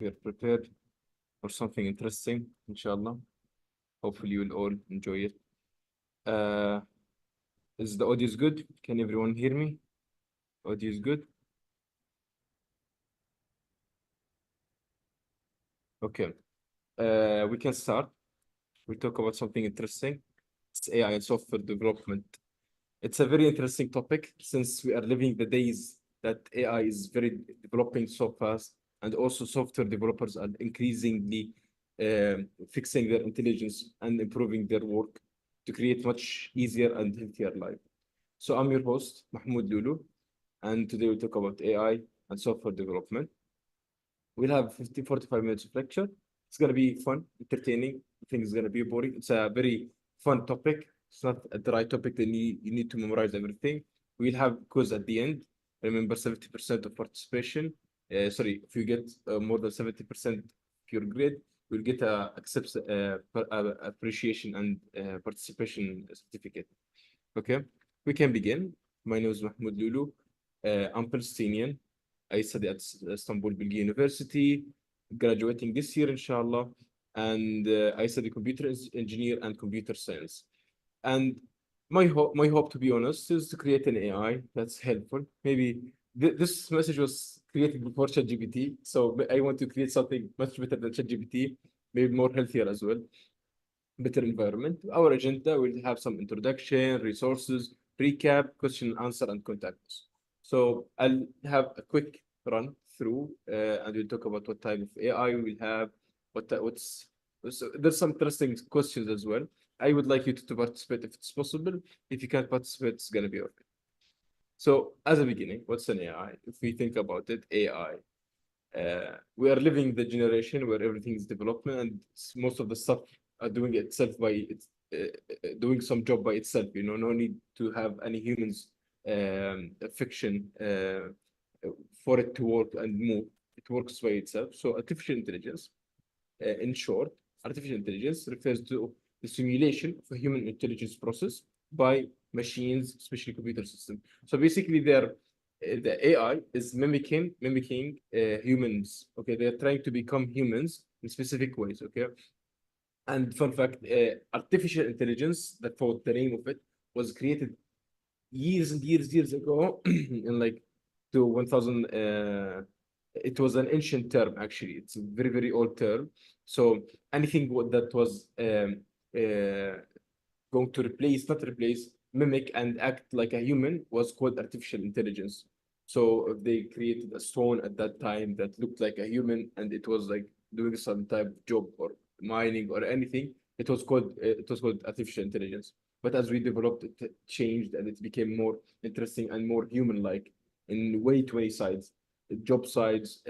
we are prepared for something interesting, inshallah. Hopefully you'll all enjoy it. Is the audio good? Can everyone hear me? Audio is good? Okay. We can start. We'll talk about something interesting. It's AI and software development. It's a very interesting topic since we are living the days that AI is very developing so fast, and also software developers are increasingly fixing their intelligence and improving their work to create much easier and healthier life. So I'm your host, Mahmoud Lulu, and today we'll talk about AI and software development. We'll have 45 minutes of lecture. It's going to be fun, entertaining. I think it's going to be boring. It's a very fun topic. It's not the right topic that you need to memorize everything. We'll have quiz at the end. Remember, 70% of participation. Sorry, if you get more than 70% of your grade, we'll get a appreciation and participation certificate. Okay, we can begin. My name is Mahmoud Lulu. I'm Palestinian. I study at Istanbul Bilgi University, graduating this year, inshallah. And I study computer engineer and computer science. And my hope, to be honest, is to create an AI that's helpful. Maybe this message was created before ChatGPT, so I want to create something much better than ChatGPT, maybe more healthier as well, better environment. Our agenda will have some introduction, resources, recap, question and answer, and contact us. So I'll have a quick run through, and we'll talk about what type of AI we'll have, so there's some interesting questions as well. I would like you to participate if it's possible. If you can't participate, it's gonna be okay. So as a beginning, what's an AI? If we think about it, AI, we are living the generation where everything is development and most of the stuff are doing itself by it's doing some job by itself. No need to have any humans fiction for it to work and move. It works by itself. So artificial intelligence, in short, artificial intelligence refers to the simulation of a human intelligence process by machines, especially computer system. So basically, the AI is mimicking humans. Okay, they are trying to become humans in specific ways. Okay, and fun fact, artificial intelligence, that's what the name of it, was created years and years ago, in like to 1000. It was an ancient term, actually. It's a very old term. So anything that was going to not replace, mimic and act like a human was called artificial intelligence. So if they created a stone at that time that looked like a human and it was like doing some type of job or mining or anything, it was called artificial intelligence. But as we developed, it changed and it became more interesting and more human-like in way too many sides. Job sides,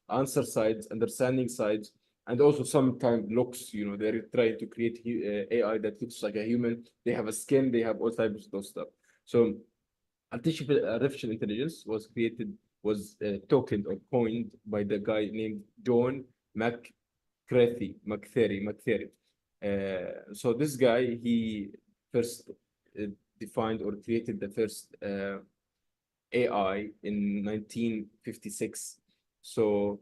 answer sides, understanding sides, and also sometimes looks. They're trying to create AI that looks like a human. They have a skin. They have all types of those stuff. So artificial intelligence was tokened or coined by the guy named John McCarthy. So this guy, he first defined or created the first AI in 1956. So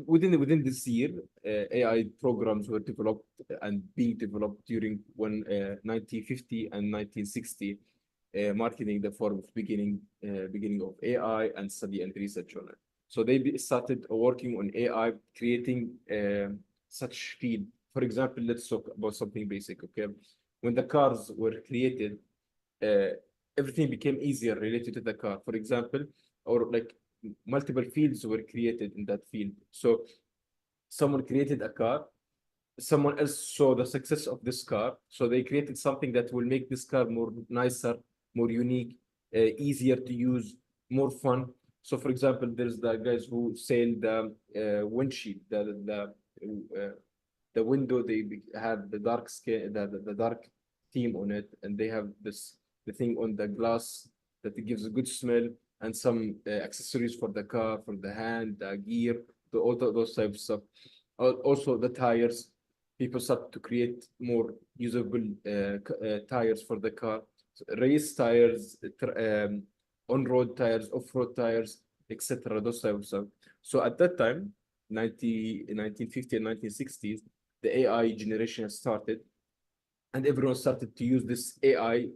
within this year, AI programs were developed and being developed during 1950 and 1960, marketing the form of beginning of AI and study and research on it. So they started working on AI, creating such field. For example, let's talk about something basic. Okay, when the cars were created, everything became easier related to the car. For example, or like multiple fields were created in that field. So someone created a car, someone else saw the success of this car, so they created something that will make this car more nicer, more unique, easier to use, more fun. So for example, there's the guys who sell the windshield, the window. They have the dark skin, the dark theme on it, and they have the thing on the glass that it gives a good smell, and some accessories for the car, for the hand, the gear, all those types of stuff. Also the tires. People start to create more usable tires for the car. So race tires, on-road tires, off-road tires, etc. Those types of stuff. So at that time, 1950 and 1960s, the AI generation has started, and everyone started to use this AI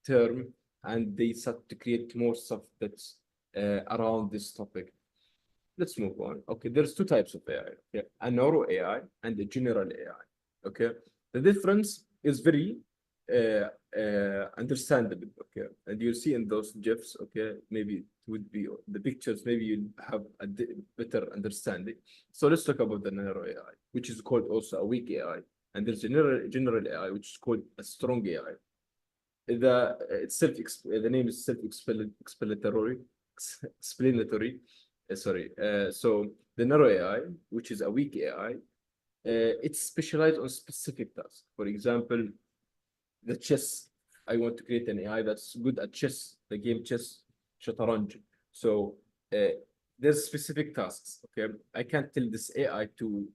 term, and they started to create more stuff that's around this topic. Let's move on. Okay, there's two types of AI. Okay, a narrow AI and a general AI. Okay, the difference is very understandable. Okay, and you'll see in those GIFs. Okay, maybe it would be the pictures. Maybe you'll have a better understanding. So let's talk about the narrow AI, which is called also a weak AI, and there's general AI, which is called a strong AI. The name is self-explanatory. Explanatory. Sorry. So the narrow AI, which is a weak AI, it's specialized on specific tasks. For example, the chess. I want to create an AI that's good at chess, the game chess, shataranj. So there's specific tasks. Okay, I can't tell this AI to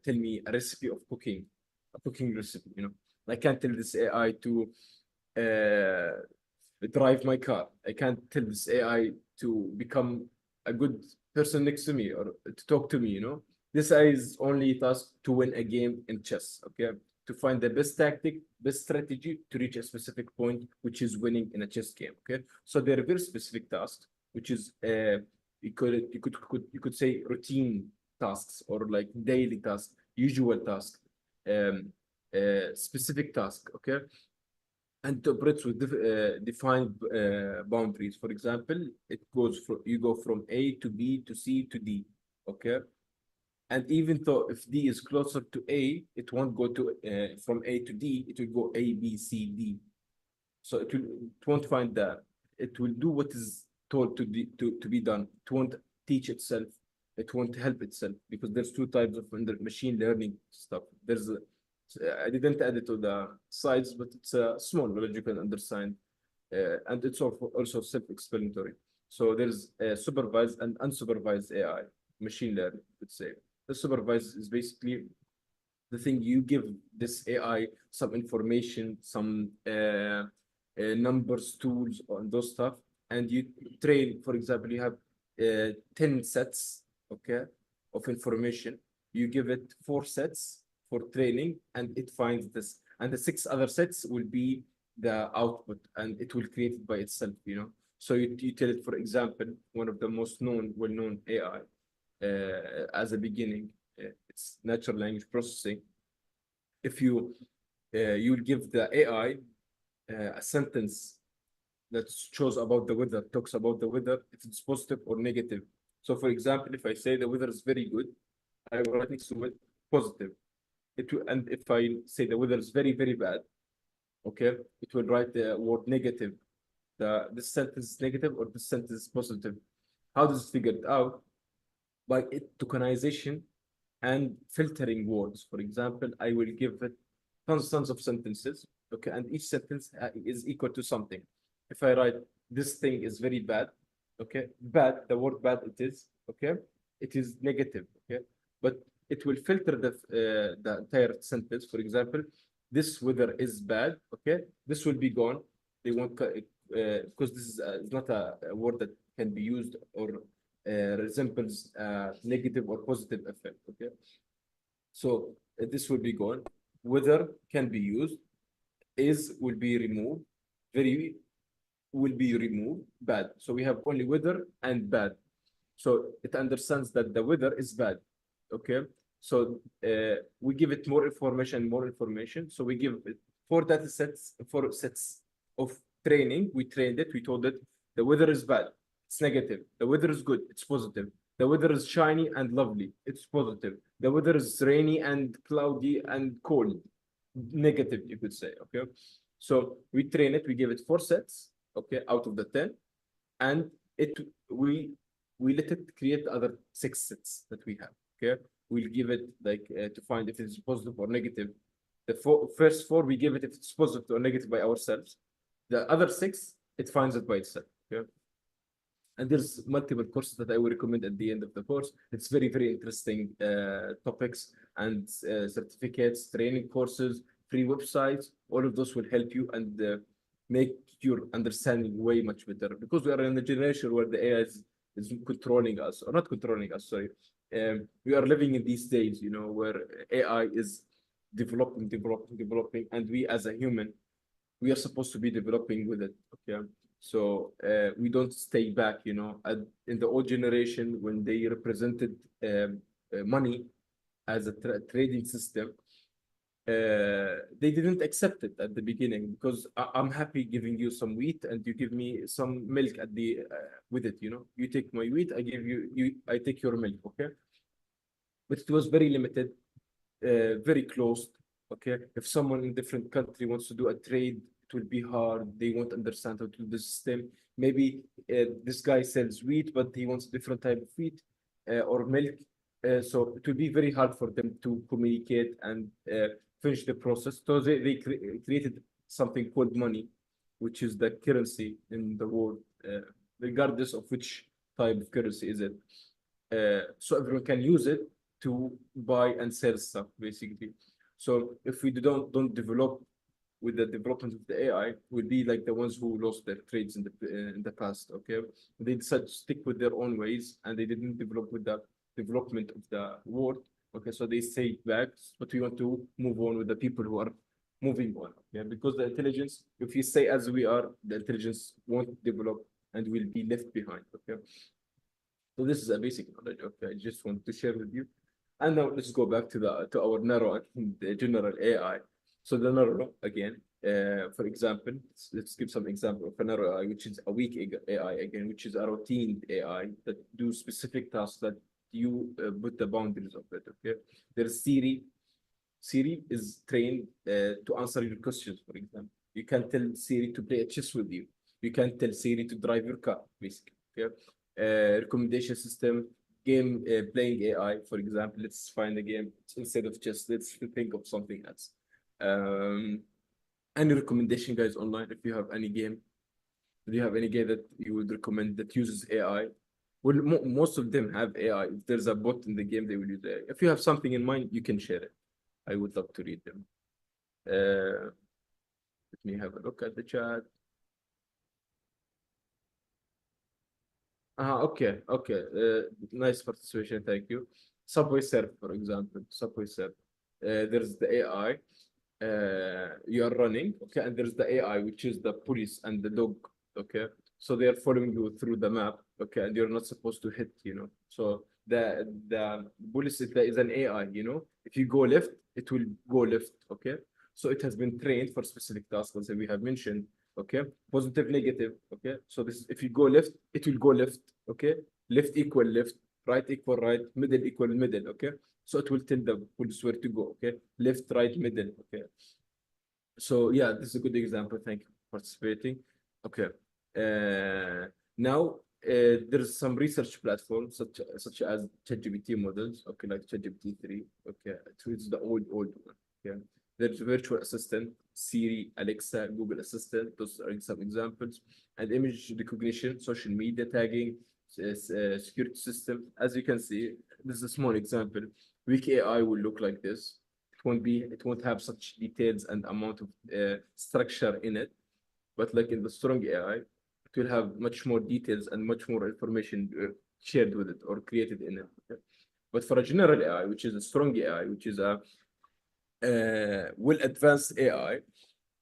tell me a recipe of cooking, a cooking recipe. I can't tell this AI to drive my car. I can't tell this AI to become a good person next to me or to talk to me. This AI is only tasked to win a game in chess. Okay, to find the best tactic, best strategy to reach a specific point, which is winning in a chess game. Okay, so they're very specific tasks, which is you could say routine tasks or like daily tasks, usual tasks, specific task. Okay, and it operates with defined boundaries. For example, you go from A to B to C to D. Okay, and even though if D is closer to A, it won't go to from A to D. It will go A, B, C, D. So it won't find that. It will do what is told to be done. It won't teach itself. It won't help itself, because there's two types of machine learning stuff. I didn't add it to the slides, but it's a small knowledge you can understand, and it's also self-explanatory. So there's supervised and unsupervised AI, machine learning, let's say. The supervised is basically the thing you give this AI some information, some numbers, tools, on those stuff, and you train. For example, you have 10 sets, okay, of information. You give it 4 sets for training, and it finds this, and the 6 other sets will be the output, and it will create it by itself. So you tell it, for example, one of the most well-known AI as a beginning, it's natural language processing. If you will give the AI a sentence that shows about the weather, talks about the weather, if it's positive or negative. So, for example, if I say the weather is very good, I will write next to it positive. And if I say the weather is very, very bad, okay, it will write the word negative. This sentence is negative or this sentence is positive. How does it figure it out? By tokenization and filtering words. For example, I will give it tons of sentences, okay, and each sentence is equal to something. If I write this thing is very bad, okay, bad, the word bad it is, okay, it is negative, okay, but it will filter the entire sentence. For example, this weather is bad, okay, this will be gone. They won't because this is not a word that can be used or resembles negative or positive effect. Okay, so this will be gone. Weather can be used. Is will be removed. Very will be removed. Bad. So we have only weather and bad. So it understands that the weather is bad. Okay. So we give it more information. So we give it 4 data sets, 4 sets of training. We trained it. We told it the weather is bad. It's negative. The weather is good. It's positive. The weather is shiny and lovely. It's positive. The weather is rainy and cloudy and cold. Negative, you could say. Okay. So we train it. We give it 4 sets. Okay, out of the 10, and we let it create the other 6 sets that we have. Okay, we'll give it like to find if it's positive or negative. The first 4 we give it if it's positive or negative by ourselves. The other 6 it finds it by itself. Okay, and there's multiple courses that I will recommend at the end of the course. It's very interesting topics and certificates, training courses, free websites. All of those will help you and make your understanding way much better, because we are in a generation where the AI is controlling us, or not controlling us, sorry, We are living in these days, you know, where AI is developing, and we as a human, we are supposed to be developing with it. Okay, so we don't stay back, you know. In the old generation, when they represented money as a trading system, they didn't accept it at the beginning, because I'm happy giving you some wheat and you give me some milk at the with it. You know, you take my wheat, I give you, I take your milk. Okay, but it was very limited, very closed. Okay, if someone in different country wants to do a trade, it will be hard. They won't understand how to do the system. Maybe this guy sells wheat, but he wants different type of wheat or milk. So it will be very hard for them to communicate and finish the process. So they created something called money, which is the currency in the world, regardless of which type of currency is it. So everyone can use it to buy and sell stuff, basically. So if we don't develop with the development of the AI, we'll be like the ones who lost their trades in the past. Okay, they decided to stick with their own ways, and they didn't develop with the development of the world. Okay, so they stayed back, but we want to move on with the people who are moving on. Yeah, because the intelligence, if we stay as we are, the intelligence won't develop and will be left behind. Okay, so this is a basic knowledge. Okay, I just want to share with you. And now let's go back to our narrow and the general AI. So the narrow again, for example, let's give some example of a narrow AI, which is a weak AI again, which is a routine AI that do specific tasks that you put the boundaries of it. Okay, there's Siri. Siri is trained to answer your questions. For example, you can tell Siri to play a chess with you. You can tell Siri to drive your car, basically. Okay, recommendation system, game playing AI, for example. Let's find a game instead of chess. Let's think of something else. Any recommendation, guys, online? If you have any game, do you have any game that you would recommend that uses AI? Well, most of them have AI. If there's a bot in the game, they will use AI. If you have something in mind, you can share it. I would love to read them. Let me have a look at the chat. Okay, okay. Nice participation, thank you. Subway Surf, for example. Subway Surf. There's the AI. You are running, okay, and there's the AI, which is the police and the dog, okay. So they are following you through the map, okay, and you're not supposed to hit, you know. So the police is an AI, you know. If you go left, it will go left, okay. So it has been trained for specific tasks, as we have mentioned, okay. Positive, negative, okay. So this, if you go left, it will go left, okay. Left equal left, right equal right, middle equal middle, okay. So it will tell the police where to go, okay? Left, right, middle, okay? So yeah, this is a good example. Thank you for participating. Okay. Now, there's some research platforms such as ChatGPT models, okay, like ChatGPT 3, okay? It's the old one, okay? There's virtual assistant, Siri, Alexa, Google Assistant. Those are some examples. And image recognition, social media tagging, security system. As you can see, this is a small example. Weak AI will look like this. It won't have such details and amount of structure in it. But like in the strong AI, it will have much more details and much more information shared with it or created in it. Okay? But for a general AI, which is a strong AI, which is a well advanced AI,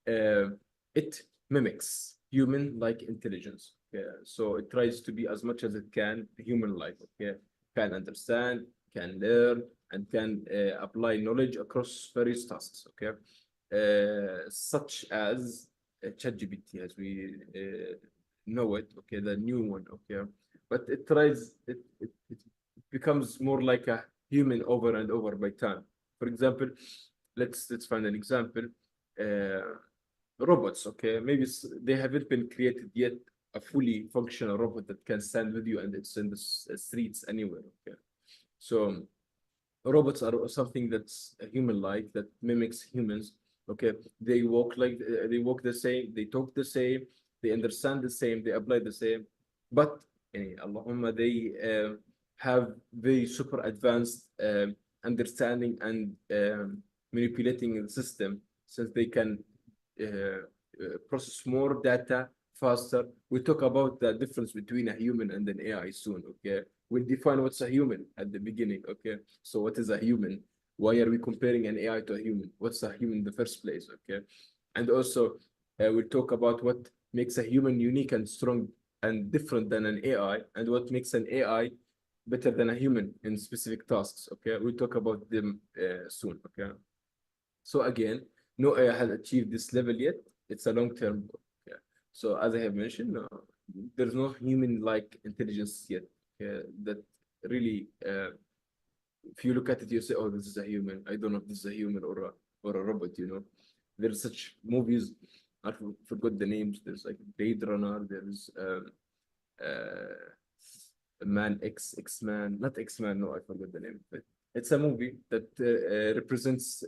it mimics human-like intelligence. Okay? So it tries to be as much as it can human-like. Okay, can understand, can learn, and can apply knowledge across various tasks. Okay, such as ChatGPT, as we know it. Okay, the new one. Okay, but it tries. It becomes more like a human over and over by time. For example, let's find an example. Robots, okay, maybe they haven't been created yet a fully functional robot that can stand with you and it's in the streets anywhere. Okay, so robots are something that's human-like, that mimics humans. Okay, they walk like they walk the same, they talk the same, they understand the same, they apply the same, but Allahumma, they have very super advanced understanding and manipulating the system, since they can process more data faster. We talk about the difference between a human and an AI soon. Okay, we'll define what's a human at the beginning. Okay, so what is a human? Why are we comparing an AI to a human? What's a human in the first place? Okay, and also we'll talk about what makes a human unique and strong and different than an AI, and what makes an AI better than a human in specific tasks. Okay, we'll talk about them soon. Okay, so again, no AI has achieved this level yet. It's a long-term goal. Yeah. So as I have mentioned, there's no human-like intelligence yet that really, if you look at it, you say, "Oh, this is a human." I don't know if this is a human or a robot. You know, there's such movies. I forgot the names. There's like Blade Runner. There's Man X Man, not X Man. No, I forgot the name. But it's a movie that represents.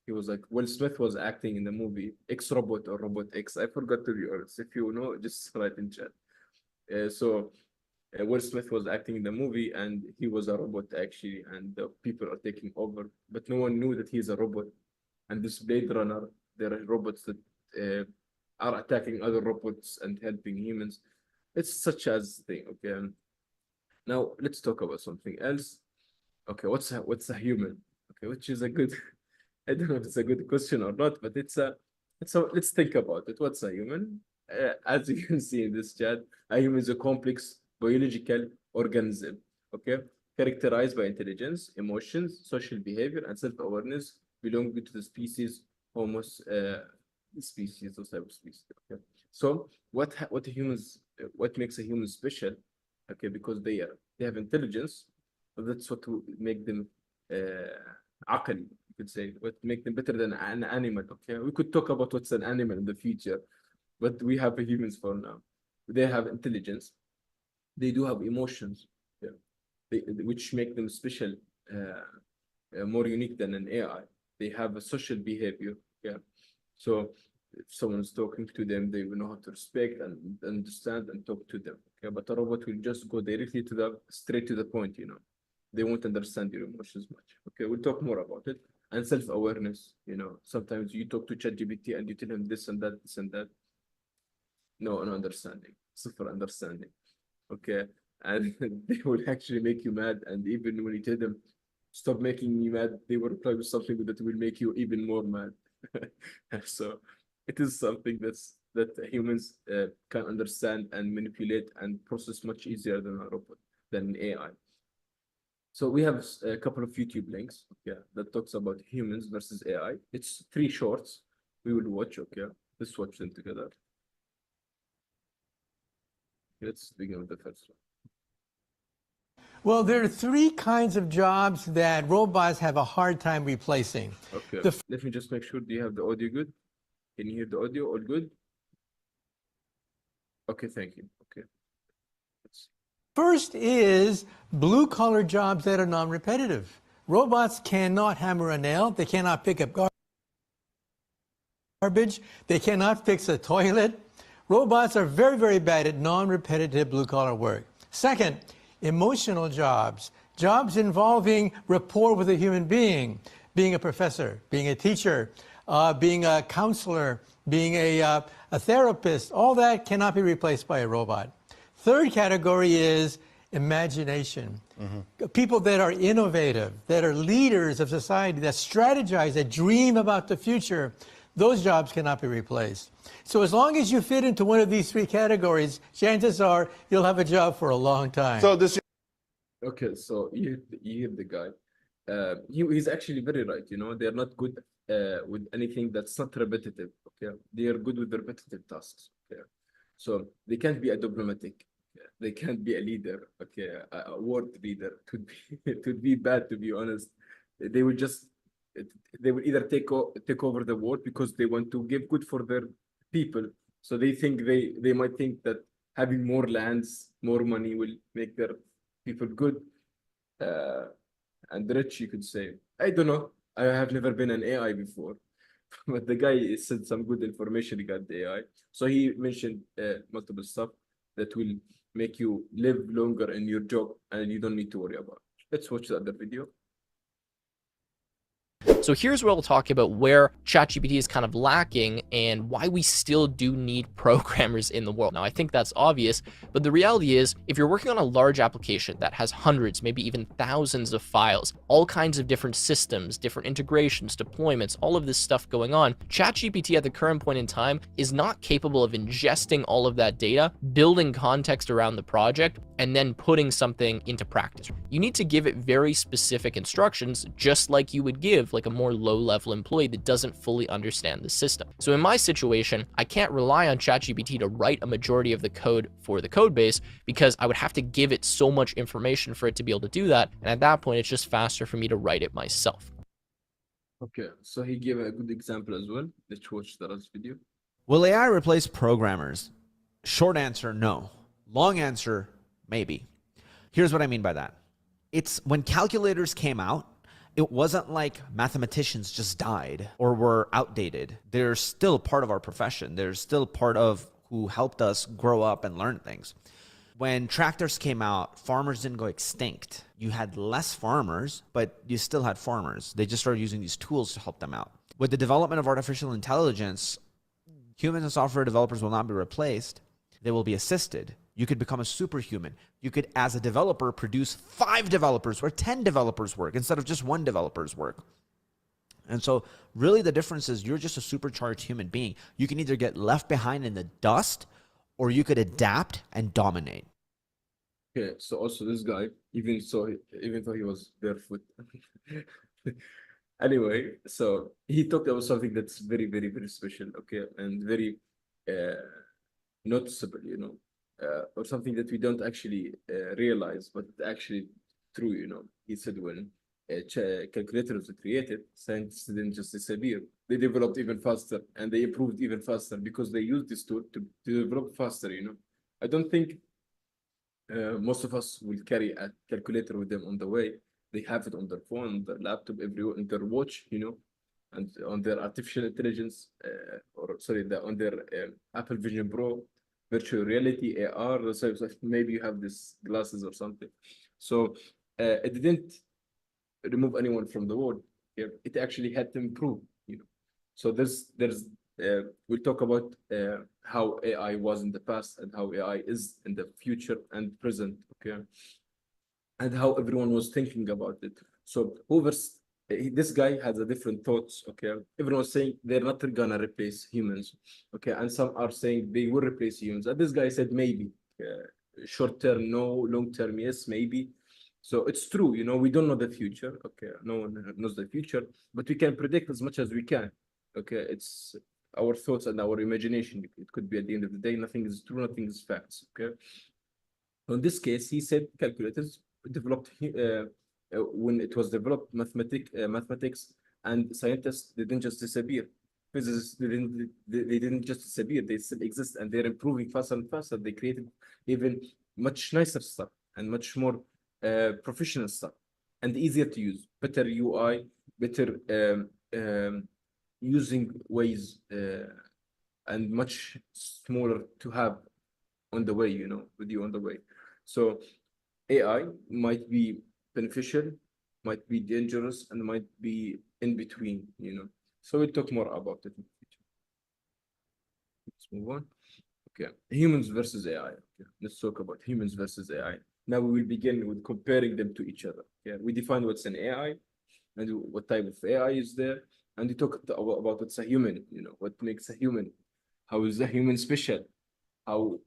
He was like Will Smith was acting in the movie X Robot or Robot X. I forgot to be honest. If you know, just write in chat. So Will Smith was acting in the movie and he was a robot actually, and the people are taking over, but no one knew that he's a robot. And this Blade Runner, there are robots that are attacking other robots and helping humans. It's such as thing. Okay. Now let's talk about something else. Okay, what's a human? Okay, which is a good. I don't know if it's a good question or not, but let's think about it. What's a human? As you can see in this chat, a human is a complex biological organism. Okay, characterized by intelligence, emotions, social behavior, and self-awareness, belonging to the species Homo species or subspecies. Okay, so what makes a human special? Okay, because they have intelligence. That's what will make them عقل, you could say, what make them better than an animal. Okay, we could talk about what's an animal in the future, but we have humans for now. They have intelligence. They do have emotions, yeah, which make them special, more unique than an AI. They have a social behavior, yeah. So if someone's talking to them, they will know how to respect and understand and talk to them. Okay, but a robot will just go directly to straight to the point, you know. They won't understand your emotions much. Okay, we'll talk more about it. And self-awareness, you know, sometimes you talk to ChatGPT and you tell him this and that, this and that. No understanding, super understanding. Okay, and they will actually make you mad. And even when you tell them, stop making me mad, they will reply with something that will make you even more mad. So it is something that humans can understand and manipulate and process much easier than a robot, than an AI. So we have a couple of YouTube links, okay, that talks about humans versus AI. It's 3 shorts we will watch, okay? Let's watch them together. Let's begin with the first one. Well, there are 3 kinds of jobs that robots have a hard time replacing. Okay, let me just make sure, do you have the audio good? Can you hear the audio all good? Okay, thank you. Okay. First is blue-collar jobs that are non-repetitive. Robots cannot hammer a nail. They cannot pick up garbage. They cannot fix a toilet. Robots are very, very bad at non-repetitive blue-collar work. Second, emotional jobs. Jobs involving rapport with a human being. Being a professor, being a teacher, being a counselor, being a therapist. All that cannot be replaced by a robot. Third category is imagination. People that are innovative, that are leaders of society, that strategize, that dream about the future, those jobs cannot be replaced. So as long as you fit into one of these 3 categories, chances are you'll have a job for a long time. So this. Okay, so you hear the guy. He's actually very right. You know, they're not good with anything that's not repetitive. Okay, they are good with repetitive tasks. Okay, so they can't be a diplomatic. They can't be a leader. Okay, a world leader. It would be bad, to be honest. They will just they will either take over the world because they want to give good for their people. So they think they might think that having more lands, more money will make their people good and rich, you could say. I don't know. I have never been an AI before, but the guy said some good information regarding the AI. So he mentioned multiple stuff that will make you live longer in your job and you don't need to worry about it. Let's watch the other video. So here's where we'll talk about where ChatGPT is kind of lacking and why we still do need programmers in the world. Now, I think that's obvious, but the reality is if you're working on a large application that has hundreds, maybe even thousands of files, all kinds of different systems, different integrations, deployments, all of this stuff going on, ChatGPT at the current point in time is not capable of ingesting all of that data, building context around the project, and then putting something into practice. You need to give it very specific instructions, just like you would give like a more low-level employee that doesn't fully understand the system. So in my situation, I can't rely on ChatGPT to write a majority of the code for the code base because I would have to give it so much information for it to be able to do that. And at that point, it's just faster for me to write it myself. Okay, so he gave a good example as well. Let's watch the last video. Will AI replace programmers? Short answer, no. Long answer, maybe. Here's what I mean by that. It's when calculators came out, it wasn't like mathematicians just died or were outdated. They're still part of our profession. They're still part of who helped us grow up and learn things. When tractors came out, farmers didn't go extinct. You had less farmers, but you still had farmers. They just started using these tools to help them out. With the development of artificial intelligence, humans and software developers will not be replaced. They will be assisted. You could become a superhuman. You could, as a developer, produce 5 developers or 10 developers' work instead of just 1 developer's work. And so really the difference is you're just a supercharged human being. You can either get left behind in the dust or you could adapt and dominate. Okay, so also this guy, even though he was barefoot. Anyway, so he talked about something that's very, very, very special, okay, and very noticeable, or something that we don't actually realize, but actually true, He said when calculators were created, scientists didn't just disappear. They developed even faster and they improved even faster because they used this tool to develop faster, I don't think most of us will carry a calculator with them on the way. They have it on their phone, on their laptop, everywhere, on their watch, and on their artificial intelligence, on their Apple Vision Pro, virtual reality, AR, so maybe you have this glasses or something. So it didn't remove anyone from the world. It actually had to improve, So we'll talk about how AI was in the past and how AI is in the future and present, okay? And how everyone was thinking about it. So this guy has a different thoughts, okay? Everyone was saying they're not gonna replace humans, okay? And some are saying they will replace humans. And this guy said maybe. Short term, no. Long term, yes, maybe. So it's true, we don't know the future, okay? No one knows the future, but we can predict as much as we can, okay? It's our thoughts and our imagination. It could be at the end of the day, nothing is true, nothing is facts, okay? In this case, he said calculators developed when it was developed, mathematics and scientists didn't just disappear. Physicists they didn't just disappear. They still exist and they're improving faster and faster. They created even much nicer stuff and much more professional stuff and easier to use, better UI, better using ways and much smaller to have on the way, with you on the way. So AI might be beneficial, might be dangerous, and might be in between, So we'll talk more about it in the future. Let's move on. Okay, humans versus AI. Okay. Let's talk about humans versus AI. Now we will begin with comparing them to each other. Yeah, we define what's an AI and what type of AI is there, and we talk about what's a human. What makes a human? How is a human special?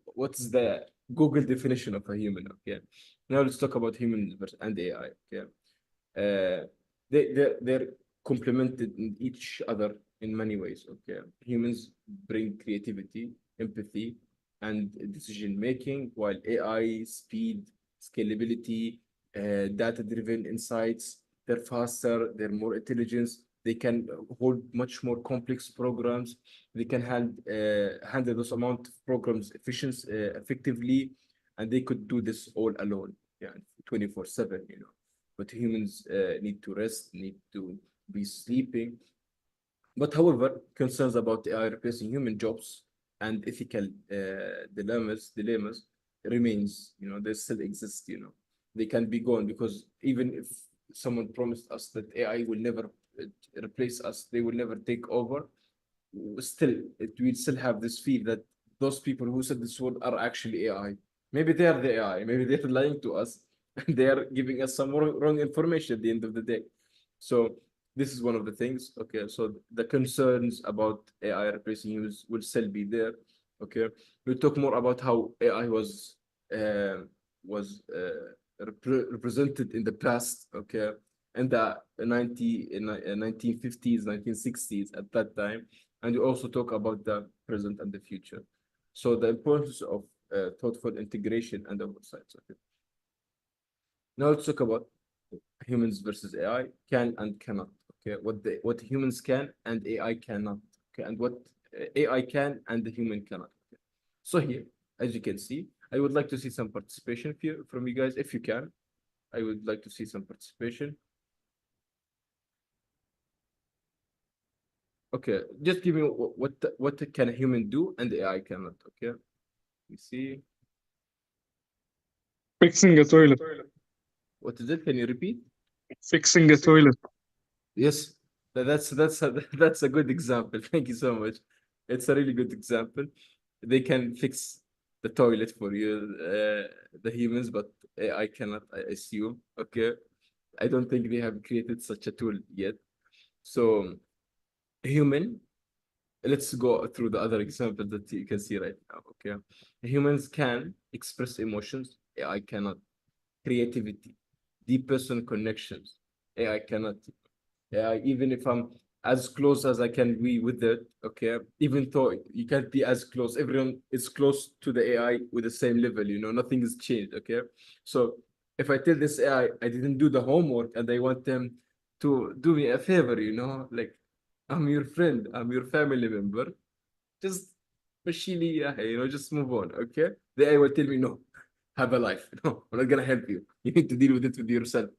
What's the Google definition of a human? Okay. Now let's talk about humans and AI. Okay. They're complemented in each other in many ways. Okay. Humans bring creativity, empathy, and decision making, while AI speed, scalability, data-driven insights. They're faster. They're more intelligent. They can hold much more complex programs. They can handle those amount of programs effectively, and they could do this all alone, 24/7, But humans need to rest, need to be sleeping. But however, concerns about AI replacing human jobs and ethical dilemmas remains, they still exist, They can be gone because even if someone promised us that AI will never replace us, they will never take over, still, we still have this feel that those people who said this word are actually AI. Maybe they are the AI, maybe they're lying to us, and they are giving us some wrong information at the end of the day. So this is one of the things. Okay, so the concerns about AI replacing humans will still be there. Okay, we'll talk more about how AI was represented in the past. Okay, in the 1950s, 1960s at that time, and we also talk about the present and the future. So the importance of thoughtful integration and oversight. Okay. Now let's talk about humans versus AI, can and cannot. Okay, what humans can and AI cannot. Okay, and what AI can and the human cannot. Okay. So here, as you can see, I would like to see some participation here from you guys, if you can. I would like to see some participation. Okay, just give me what can a human do and AI cannot. Okay, you see. Fixing a toilet. What is it? Can you repeat? Fixing a toilet. Yes, that's a good example. Thank you so much. It's a really good example. They can fix the toilet for you, the humans, but AI cannot, I assume. Okay, I don't think they have created such a tool yet. So, human. Let's go through the other example that you can see right now. Okay, humans can express emotions. AI cannot. Creativity, deep personal connections. AI cannot. Even if I'm as close as I can be with it, okay, even though you can't be as close, everyone is close to the AI with the same level, nothing has changed, okay? So if I tell this AI I didn't do the homework and I want them to do me a favor, like I'm your friend, I'm your family member, just machine, just move on, okay? The AI will tell me, no, have a life. No, I'm not gonna help you. You need to deal with it with yourself,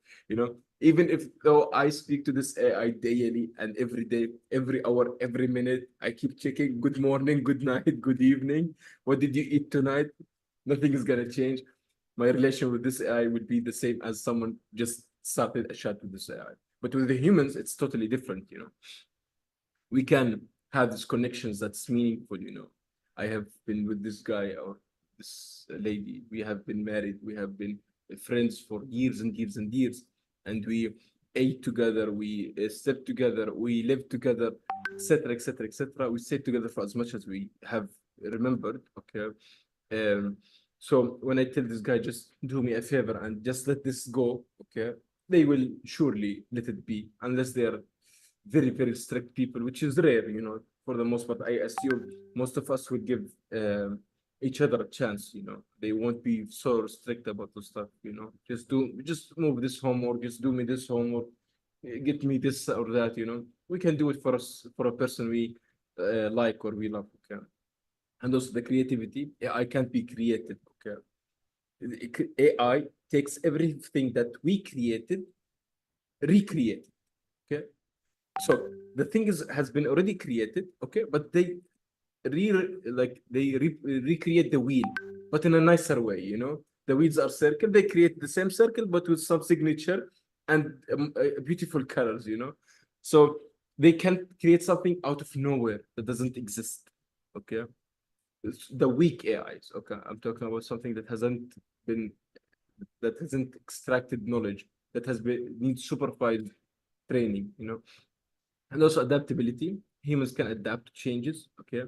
even if though I speak to this AI daily and every day, every hour, every minute, I keep checking good morning, good night, good evening. What did you eat tonight? Nothing is gonna change. My relation with this AI would be the same as someone just started a chat with this AI. But with the humans, it's totally different, we can have these connections that's meaningful. I have been with this guy or this lady, we have been married, we have been friends for years and years and years, and we ate together, we slept together, we lived together, etc., etc., etc. We stayed together for as much as we have remembered. Okay, so when I tell this guy, just do me a favor and just let this go, okay, they will surely let it be, unless they're very, very strict people, which is rare, for the most part. I assume most of us would give each other a chance, they won't be so strict about the stuff, just move this homework, just do me this homework, get me this or that, we can do it for us, for a person we like or we love, okay? And also the creativity, AI can't be created, okay? AI takes everything that we created, recreate, okay? So the thing has been already created, okay, but they recreate the wheel, but in a nicer way, the wheels are circle, they create the same circle but with some signature and beautiful colors, so they can create something out of nowhere that doesn't exist, okay? It's the weak AIs, okay, I'm talking about something that hasn't extracted knowledge, that has been needs supervised training, and also adaptability. Humans can adapt to changes. Okay,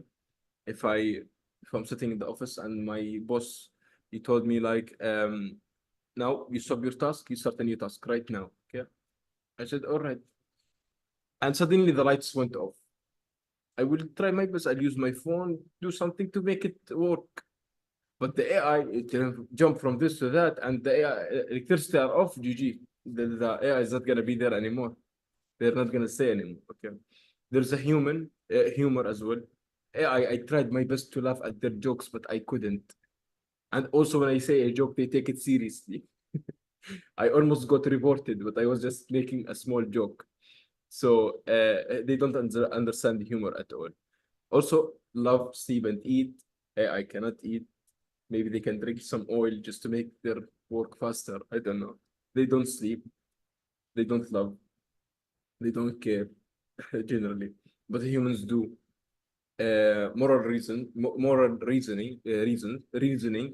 if I'm sitting in the office and my boss, he told me like, now you stop your task, you start a new task right now. Okay, I said all right, and suddenly the lights went off. I will try my best. I'll use my phone, do something to make it work. But the AI, it can jump from this to that, and the AI, electricity are off. GG. The AI is not gonna be there anymore. They're not gonna say anymore. Okay, there's a human humor as well. I tried my best to laugh at their jokes, but I couldn't. And also, when I say a joke, they take it seriously. I almost got reported, but I was just making a small joke. So they don't understand humor at all. Also, love, sleep, and eat. I cannot eat. Maybe they can drink some oil just to make their work faster. I don't know. They don't sleep. they don't love, they don't care generally, but humans do. Moral reasoning.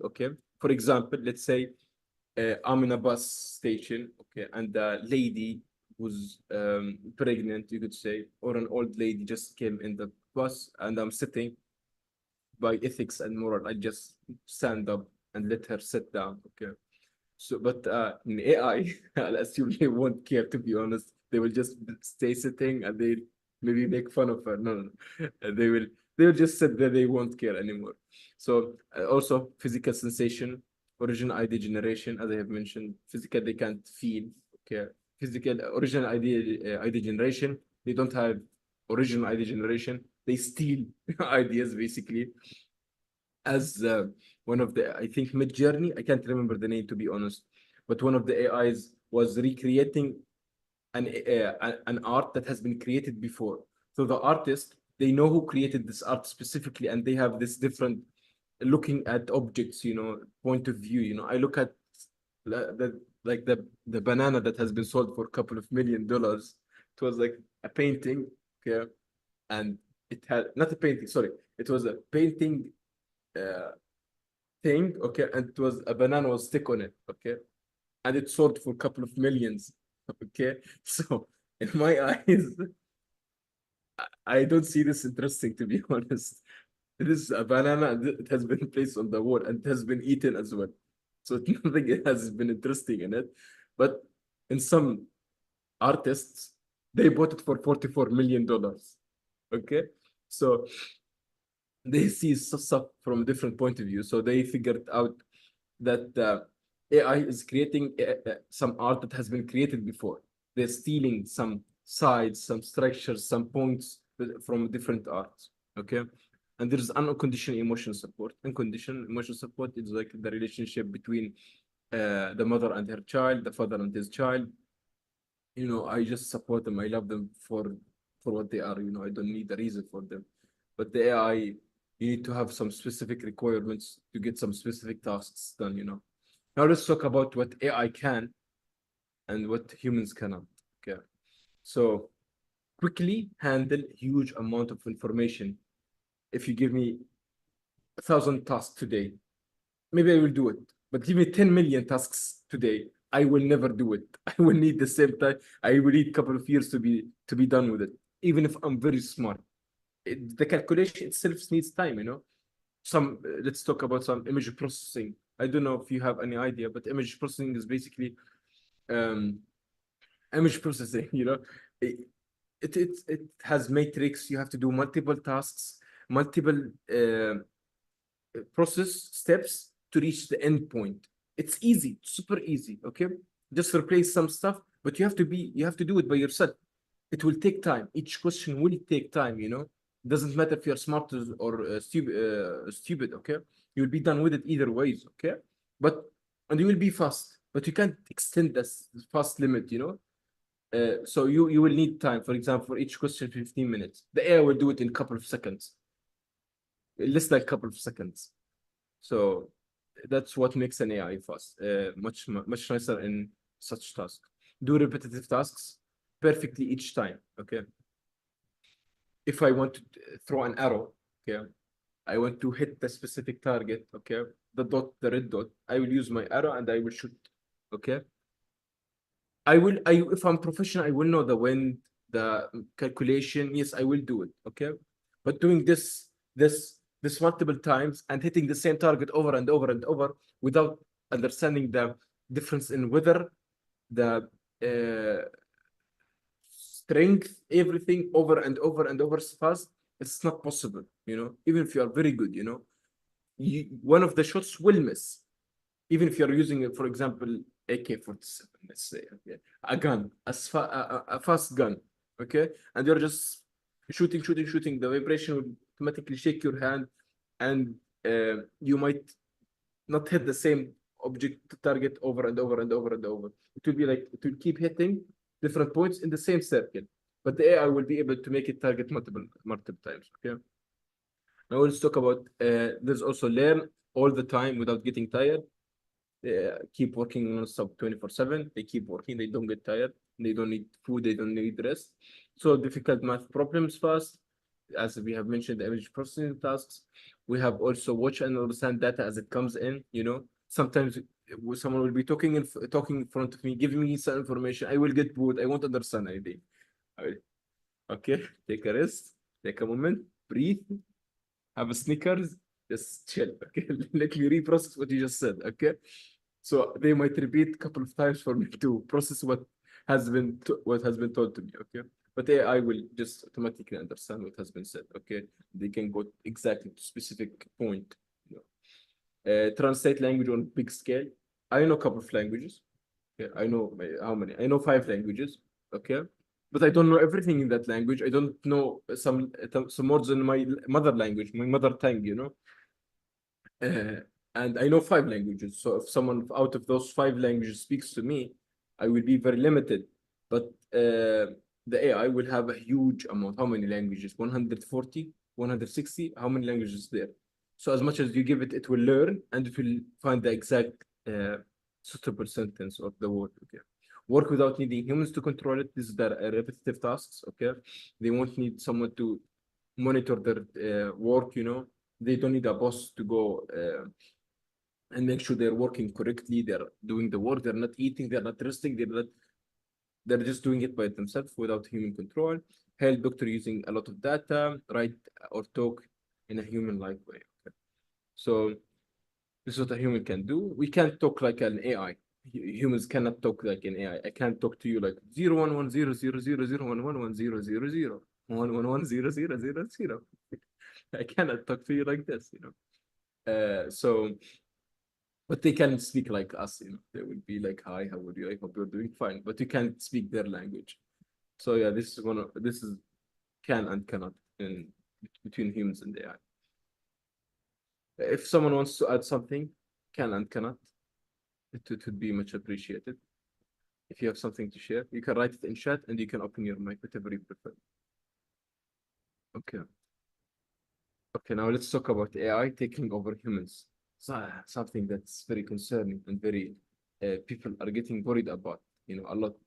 Okay. For example, let's say I'm in a bus station, okay, and a lady who's pregnant, you could say, or an old lady just came in the bus, and I'm sitting. By ethics and moral, I just stand up and let her sit down. Okay. So, but in AI, I'll assume they won't care, to be honest. They will just stay sitting and they maybe make fun of her. No, no, no. They will just sit there. They won't care anymore. So also physical sensation, original ID generation, as I have mentioned, physical, they can't feel. Okay. Physical, original ID generation, they don't have original ID generation. They steal ideas basically. As one of the, I think, Mid Journey, I can't remember the name, to be honest, but one of the AIs was recreating an art that has been created before. So the artist, they know who created this art specifically, and they have this different looking at objects, point of view. I look at the banana that has been sold for a couple of $1 million. It was like a painting, okay, and it had not a painting, sorry, it was a painting thing, okay, and it was a banana was stick on it, okay, and it sold for a couple of millions, okay. So in my eyes, I don't see this interesting, to be honest. It is a banana and it has been placed on the wall and it has been eaten as well. So nothing has been interesting in it. But in some artists, they bought it for $44 million. Okay. So they see stuff from a different point of view. So they figured out that AI is creating some art that has been created before. They're stealing some sides, some structures, some points from different arts. Okay. And there's unconditional emotional support. Unconditional emotional support is like the relationship between the mother and her child, the father and his child. I just support them. I love them for what they are. I don't need a reason for them. But the AI, you need to have some specific requirements to get some specific tasks done. Now let's talk about what AI can and what humans cannot. Okay. So quickly handle huge amount of information. If you give me 1,000 tasks today, maybe I will do it. But give me 10 million tasks today, I will never do it. I will need the same time. I will need a couple of years to be done with it, even if I'm very smart. The calculation itself needs time. Let's talk about some image processing. I don't know if you have any idea, but image processing is basically image processing. It has matrix. You have to do multiple tasks, multiple process steps to reach the end point. It's easy, super easy. Okay, just replace some stuff, but you have to do it by yourself. It will take time. Each question will take time. It doesn't matter if you're smart or stupid. Okay, you'll be done with it either ways. Okay, and you will be fast, but you can't extend this fast limit. So you will need time. For example, for each question, 15 minutes. The AI will do it in a couple of seconds, less than a couple of seconds. So that's what makes an AI fast, much nicer in such tasks. Do repetitive tasks perfectly each time. Okay. If I want to throw an arrow, okay, I want to hit the specific target. Okay, the red dot. I will use my arrow and I will shoot. Okay. If I'm professional, I will know the wind, the calculation. Yes, I will do it. Okay. But doing this multiple times and hitting the same target over and over and over without understanding the difference in weather, the strength, everything over and over and over fast, it's not possible. Even if you are very good, one of the shots will miss. Even if you're using it, for example, AK-47, let's say, okay, a gun, a fast gun, okay, and you're just shooting, the vibration will automatically shake your hand, and you might not hit the same object target over and over and over and over. It will be like, it will keep hitting different points in the same circle, but the AI will be able to make it target multiple times, okay? Now let's talk about, there's also learn all the time without getting tired. They keep working non-stop 24/7. They keep working. They don't get tired. They don't need food. They don't need rest. So difficult math problems fast. As we have mentioned, the image processing tasks. We have also watch and understand data as it comes in. Sometimes someone will be talking in front of me, giving me some information. I will get bored. I won't understand anything. Okay, take a rest, take a moment, breathe, have a Snickers, just chill. Okay, let me reprocess what you just said. Okay, so they might repeat a couple of times for me to process what has been told to me. Okay, but AI will just automatically understand what has been said. Okay, they can go exactly to specific point. Translate language on big scale. I know a couple of languages. Okay, I know how many? I know 5 languages. Okay, but I don't know everything in that language. I don't know some words in my mother language, my mother tongue. And I know 5 languages. So if someone out of those 5 languages speaks to me, I will be very limited. But the AI will have a huge amount. How many languages? 140, 160? How many languages there? So as much as you give it, it will learn and it will find the exact suitable sentence of the word. Okay. Work without needing humans to control it. These are repetitive tasks. Okay. They won't need someone to monitor their work. They don't need a boss to go and make sure they're working correctly. They're doing the work. They're not eating. They're not resting. They're just doing it by themselves without human control. Help doctor using a lot of data, write or talk in a human-like way. Okay. So this is what a human can do. We can't talk like an AI. Humans cannot talk like an AI. I can't talk to you like 0110000111000111000. I cannot talk to you like this. But they can speak like us. They will be like, "Hi, how are you? I hope you're doing fine." But you can't speak their language. So yeah, this is can and cannot in between humans and AI. If someone wants to add something, can and cannot, it would be much appreciated. If you have something to share, you can write it in chat and you can open your mic, whatever you prefer. Okay. Okay, now let's talk about AI taking over humans. Something that's very concerning and very people are getting worried about, a lot.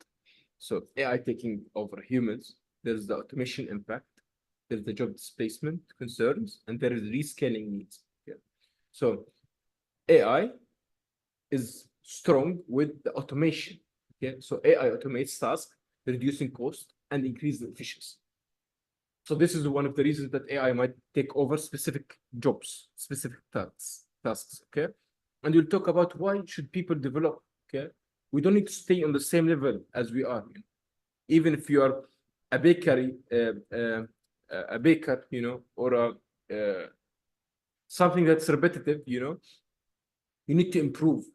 So AI taking over humans, there's the automation impact, there's the job displacement concerns, and there is rescaling needs. Yeah. So AI is strong with the automation. Okay, so AI automates tasks, reducing cost and increasing efficiency. So this is one of the reasons that AI might take over specific jobs, specific tasks. Okay, and we'll talk about why should people develop. Okay, we don't need to stay on the same level as we are. Even if you are a bakery, a baker, or something that's repetitive, you need to improve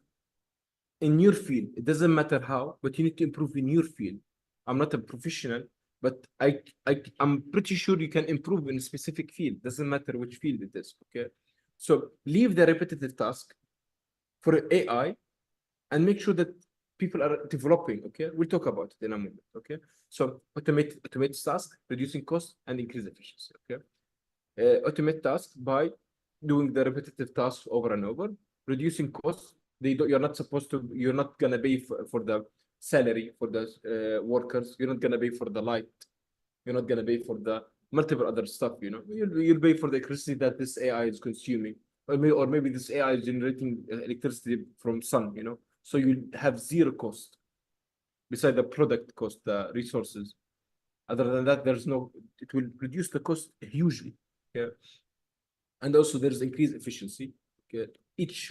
in your field. It doesn't matter how, but you need to improve in your field. I'm not a professional, but I'm pretty sure you can improve in a specific field. Doesn't matter which field it is. Okay, so leave the repetitive task for AI and make sure that people are developing. Okay, we'll talk about it in a moment. Okay, so automate tasks, reducing cost and increase efficiency. Okay, automate tasks by doing the repetitive tasks over and over, reducing costs. You're not gonna pay for the salary for the workers. You're not gonna pay for the light. You're not gonna pay for the multiple other stuff. You'll pay for the electricity that this AI is consuming, or maybe this AI is generating electricity from sun. So you have zero cost beside the product cost, the resources. Other than that, it will reduce the cost hugely. Okay. And also there's increased efficiency. Okay. If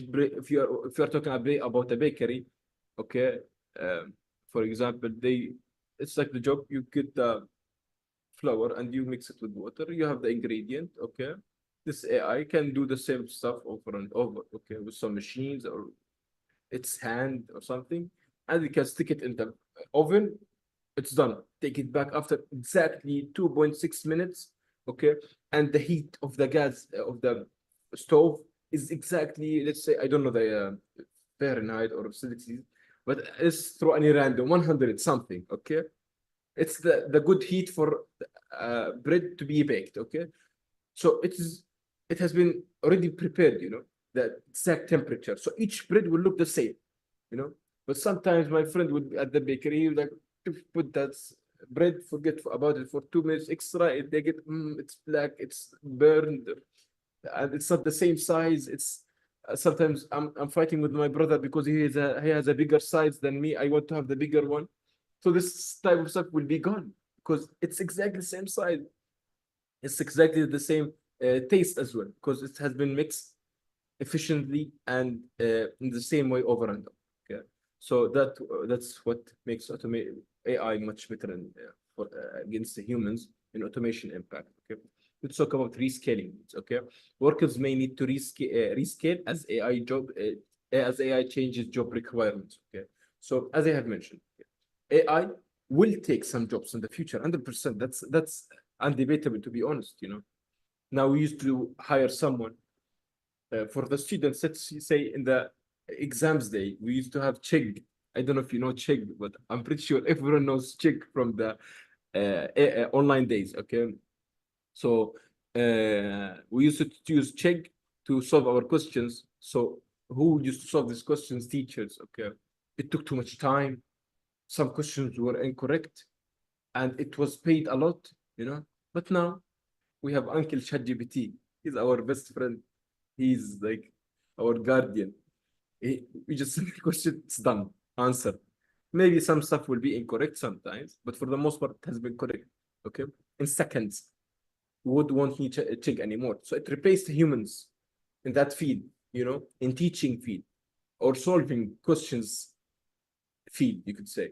you are talking about a bakery, okay, for example, it's like the job, you get the flour and you mix it with water, you have the ingredient. Okay, this AI can do the same stuff over and over. Okay, with some machines or its hand or something, and you can stick it in the oven. It's done. Take it back after exactly 2.6 minutes. Okay, and the heat of the gas of the stove is exactly, let's say, I don't know the Fahrenheit or Celsius, but it's throw any random 100 something. Okay, it's the good heat for bread to be baked. Okay, so it has been already prepared. the exact temperature. So each bread will look the same, you know. But sometimes my friend would be at the bakery, he would like to put that bread, forget about it for 2 minutes extra. They get, it's black, it's burned, and it's not the same size. It's sometimes I'm fighting with my brother because he has a bigger size than me. I want to have the bigger one. So this type of stuff will be gone because it's exactly the same size. It's exactly the same taste as well because it has been mixed efficiently and in the same way over and over. Okay, so that's what makes AI much better for against the humans in automation impact. Okay, let's talk about rescaling. Okay, workers may need to rescale as AI changes job requirements. Okay, so as I have mentioned, AI will take some jobs in the future, 100%. That's undebatable, to be honest. You know, now we used to hire someone for the students. Let's say in the exams day, we used to have Chig. I don't know if you know Chig, but I'm pretty sure everyone knows Chig from the online days. Okay, so we used to use Chig to solve our questions. So who used to solve these questions? Teachers. Okay, it took too much time. Some questions were incorrect, and it was paid a lot. You know, but now we have Uncle ChatGPT. He's our best friend. He's like our guardian. We just send the question, it's done. Answer. Maybe some stuff will be incorrect sometimes, but for the most part, it has been correct. Okay, in seconds, we would won't need check anymore. So it replaced humans in that field, you know, in teaching field or solving questions field, you could say.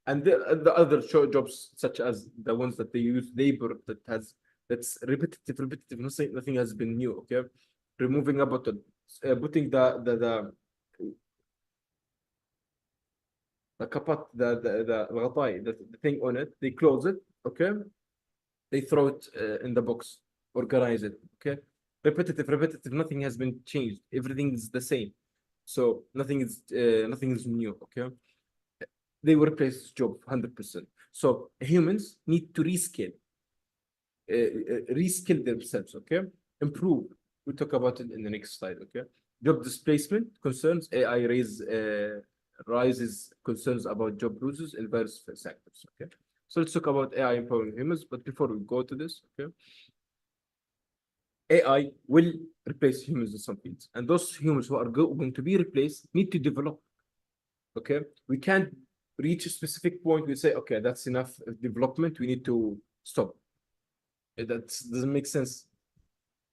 And the other jobs, such as the ones that they use labor that's repetitive. Nothing has been new. Okay, removing a button, putting the kapat, the thing on it. They close it. Okay, they throw it in the box, organize it. Okay, repetitive. Nothing has been changed. Everything is the same. So nothing is new. Okay, they will replace job 100%. So humans need to reskill themselves. Okay, improve. We'll talk about it in the next slide. Okay, job displacement concerns. AI rises concerns about job losses in various sectors. Okay, so let's talk about AI empowering humans. But before we go to this, okay, AI will replace humans in some fields, and those humans who are going to be replaced need to develop. Okay, we can't reach a specific point. We say, okay, that's enough development. We need to stop. That doesn't make sense.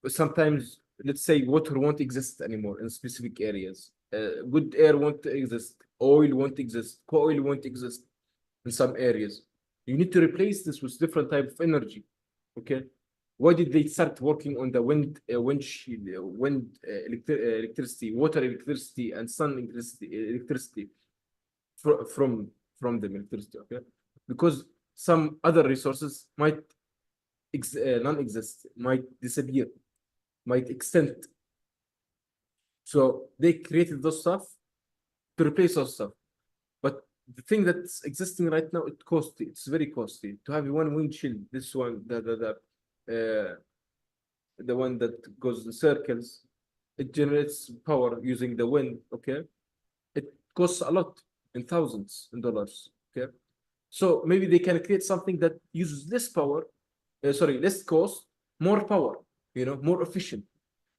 But sometimes, let's say, water won't exist anymore in specific areas. Good air won't exist. Oil won't exist. Coal won't exist in some areas. You need to replace this with different type of energy. Okay, why did they start working on the electricity, water electricity, and sun electricity from the electricity? Okay, because some other resources might non-exist, might disappear, might extend. So they created those stuff to replace those stuff. But the thing that's existing right now, it's very costly to have one windshield. This one, the one that goes in circles, it generates power using the wind. Okay, it costs a lot, in thousands in dollars. Okay, so maybe they can create something that uses less power, less cost, more power, you know, more efficient.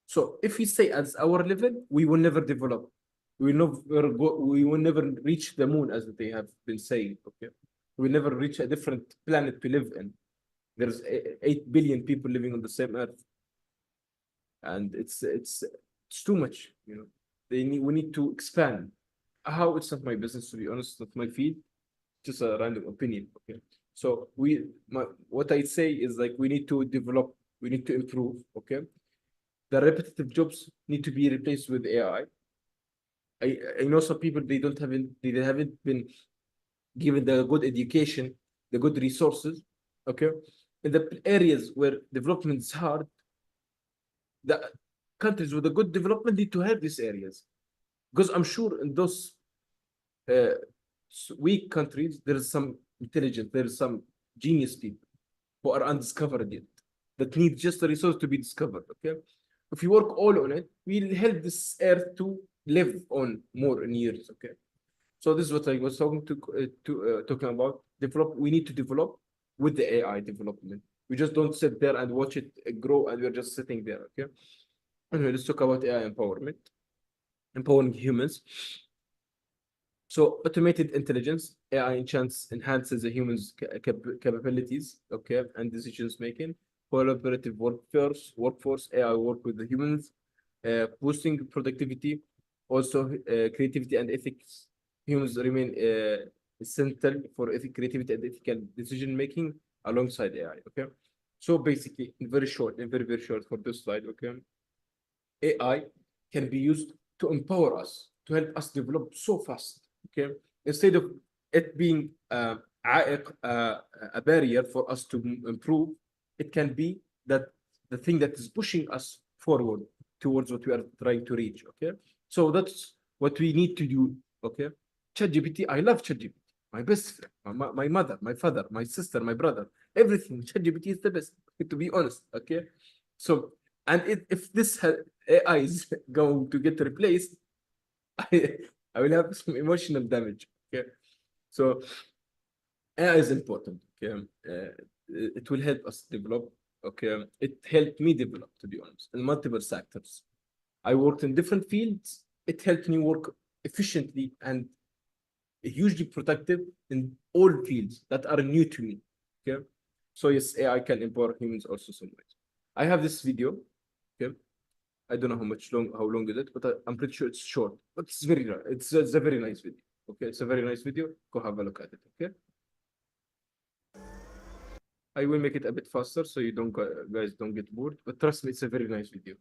So if we stay at our level, we will never develop. We will never reach the moon, as they have been saying. Okay, we never reach a different planet to live in. There's 8 billion people living on the same earth, and it's too much. You know, we need to expand. How? It's not my business, to be honest. Not my field. Just a random opinion. Okay, so what I say is, like, we need to develop. We need to improve. Okay, the repetitive jobs need to be replaced with AI. I know some people, they haven't been given the good education, the good resources. Okay, in the areas where development is hard, the countries with a good development need to help these areas, because I'm sure in those uh, weak countries there is some intelligent, there is some genius people who are undiscovered yet, that need just a resource to be discovered. Okay, If we work all on it, we'll help this earth to live on more in years. Okay. So this is what I was talking about. We need to develop with the AI development. We just don't sit there and watch it grow, and we're just sitting there. Okay. Anyway, let's talk about AI empowerment, empowering humans. So automated intelligence, AI enhances the human's capabilities, okay, and decisions making. Collaborative workforce, AI work with the humans, boosting productivity, also creativity and ethics. Humans remain essential for creativity and ethical decision making alongside AI. Okay, so basically, in very short, very short for this slide, okay, AI can be used to empower us, to help us develop so fast. Okay, instead of it being a barrier for us to improve, it can be that the thing that is pushing us forward towards what we are trying to reach. Okay, so that's what we need to do. Okay, ChatGPT, I love ChatGPT. My best friend, my mother, my father, my sister, my brother, everything. ChatGPT is the best, to be honest. Okay, so and if this AI is going to get replaced, I will have some emotional damage. Okay, so AI is important. Okay, it will help us develop. Okay, it helped me develop, to be honest, in multiple sectors. I worked in different fields. It helped me work efficiently and hugely productive in all fields that are new to me. Okay, so yes, AI can empower humans also some ways. I have this video. Okay, I don't know how long is it, but I'm pretty sure it's short. But it's it's a very nice video. Okay, it's a very nice video. Go have a look at it. Okay, I will make it a bit faster so you don't guys don't get bored. But trust me, it's a very nice video.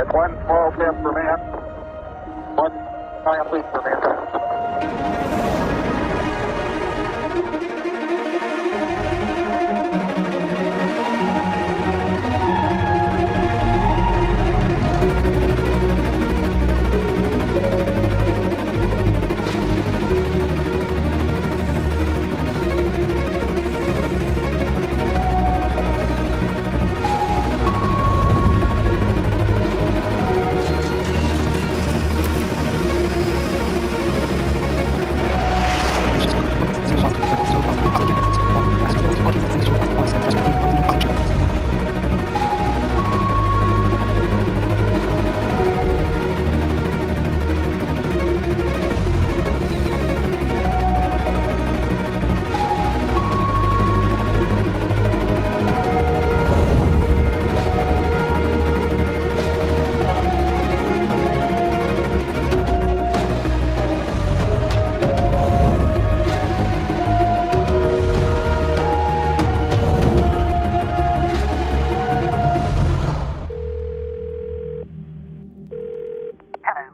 It's one small step for man, one giant leap for mankind.